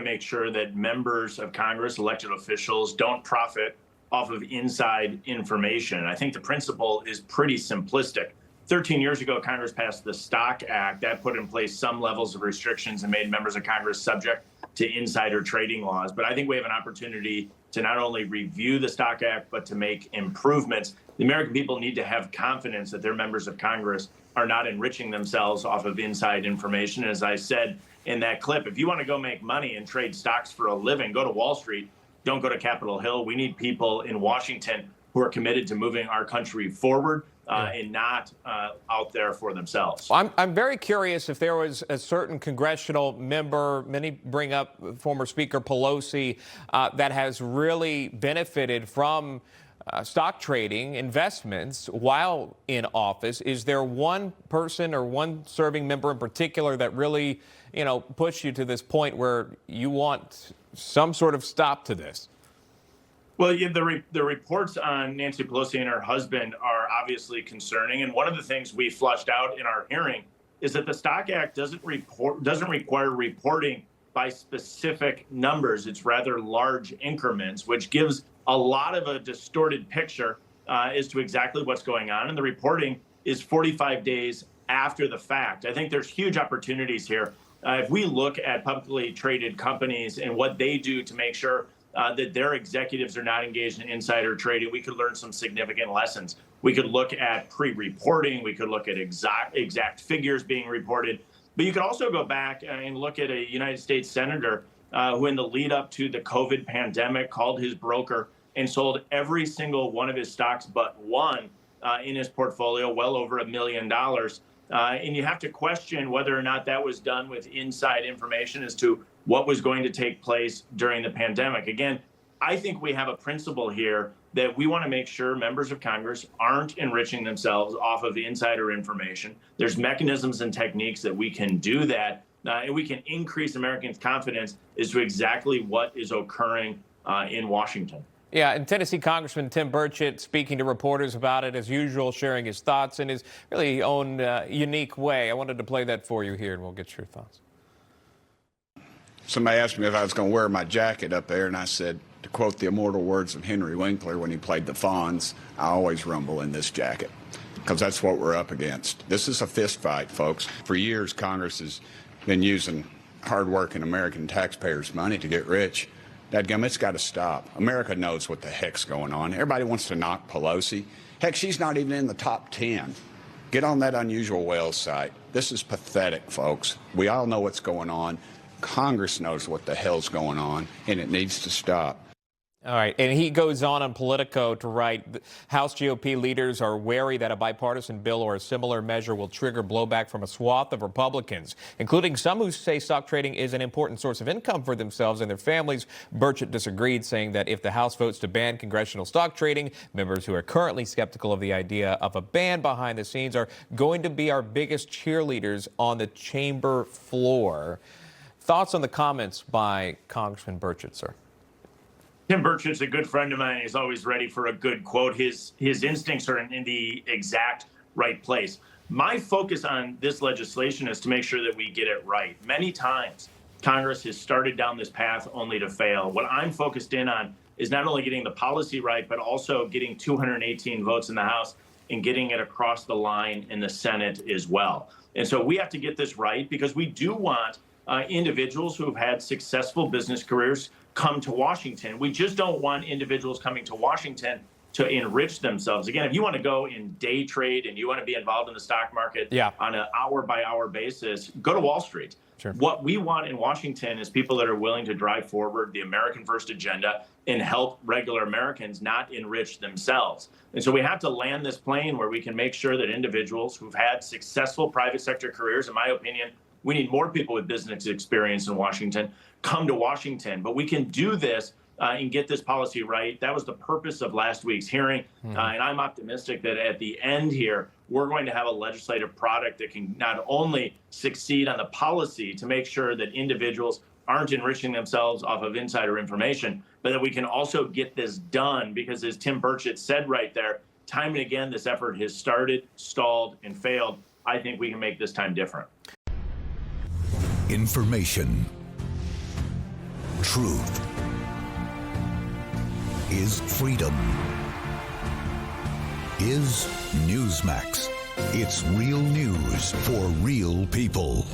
make sure that members of Congress, elected officials, don't profit off of inside information. I think the principle is pretty simplistic. 13 years ago, Congress passed the Stock Act. That put in place some levels of restrictions and made members of Congress subject to insider trading laws. But I think we have an opportunity to not only review the Stock Act, but to make improvements. The American people need to have confidence that their members of Congress are not enriching themselves off of inside information. As I said in that clip, if you want to go make money and trade stocks for a living, go to Wall Street. Don't go to Capitol Hill. We need people in Washington who are committed to moving our country forward and not out there for themselves. Well, I'm very curious if there was a certain congressional member, many bring up former Speaker Pelosi, that has really benefited from stock trading investments while in office. Is there one person or one serving member in particular that really, pushed you to this point where you want some sort of stop to this? Well, yeah, the reports on Nancy Pelosi and her husband are obviously concerning. And one of the things we flushed out in our hearing is that the Stock Act doesn't require reporting by specific numbers. It's rather large increments, which gives a lot of a distorted picture as to exactly what's going on. And the reporting is 45 days after the fact. I think there's huge opportunities here. If we look at publicly traded companies and what they do to make sure that their executives are not engaged in insider trading, we could learn some significant lessons. We could look at pre-reporting. We could look at exact figures being reported. But you could also go back and look at a United States senator who in the lead up to the COVID pandemic called his broker and sold every single one of his stocks but one in his portfolio, well over $1 million. And you have to question whether or not that was done with inside information as to what was going to take place during the pandemic. Again, I think we have a principle here that we want to make sure members of Congress aren't enriching themselves off of insider information. There's mechanisms and techniques that we can do that, and we can increase Americans' confidence as to exactly what is occurring in Washington. Yeah, and Tennessee Congressman Tim Burchett speaking to reporters about it, as usual, sharing his thoughts in his really own unique way. I wanted to play that for you here, and we'll get your thoughts. Somebody asked me if I was going to wear my jacket up there, and I said, to quote the immortal words of Henry Winkler when he played the Fonz, I always rumble in this jacket, because that's what we're up against. This is a fist fight, folks. For years, Congress has been using hard-working American taxpayers' money to get rich. Dadgum, it's got to stop. America knows what the heck's going on. Everybody wants to knock Pelosi. Heck, she's not even in the top 10. Get on that Unusual Whales site. This is pathetic, folks. We all know what's going on. Congress knows what the hell's going on, and it needs to stop. All right, and he goes on Politico to write, House GOP leaders are wary that a bipartisan bill or a similar measure will trigger blowback from a swath of Republicans, including some who say stock trading is an important source of income for themselves and their families. Burchett disagreed, saying that if the House votes to ban congressional stock trading, members who are currently skeptical of the idea of a ban behind the scenes are going to be our biggest cheerleaders on the chamber floor. Thoughts on the comments by Congressman Burchett, sir? Tim Burchett's a good friend of mine. He's always ready for a good quote. His instincts are in the exact right place. My focus on this legislation is to make sure that we get it right. Many times, Congress has started down this path only to fail. What I'm focused in on is not only getting the policy right, but also getting 218 votes in the House and getting it across the line in the Senate as well. And so we have to get this right because we do want individuals who have had successful business careers come to Washington. We just don't want individuals coming to Washington to enrich themselves. Again, if you want to go in day trade and you want to be involved in the stock market on an hour-by-hour basis, go to Wall Street. Sure. What we want in Washington is people that are willing to drive forward the American First agenda and help regular Americans not enrich themselves. And so we have to land this plane where we can make sure that individuals who've had successful private sector careers, in my opinion, we need more people with business experience in Washington, come to Washington. But we can do this and get this policy right. That was the purpose of last week's hearing. And I'm optimistic that at the end here, we're going to have a legislative product that can not only succeed on the policy to make sure that individuals aren't enriching themselves off of insider information, but that we can also get this done because, as Tim Burchett said right there, time and again, this effort has started, stalled, and failed. I think we can make this time different. Information. truth is freedom. Is Newsmax. It's real news for real people.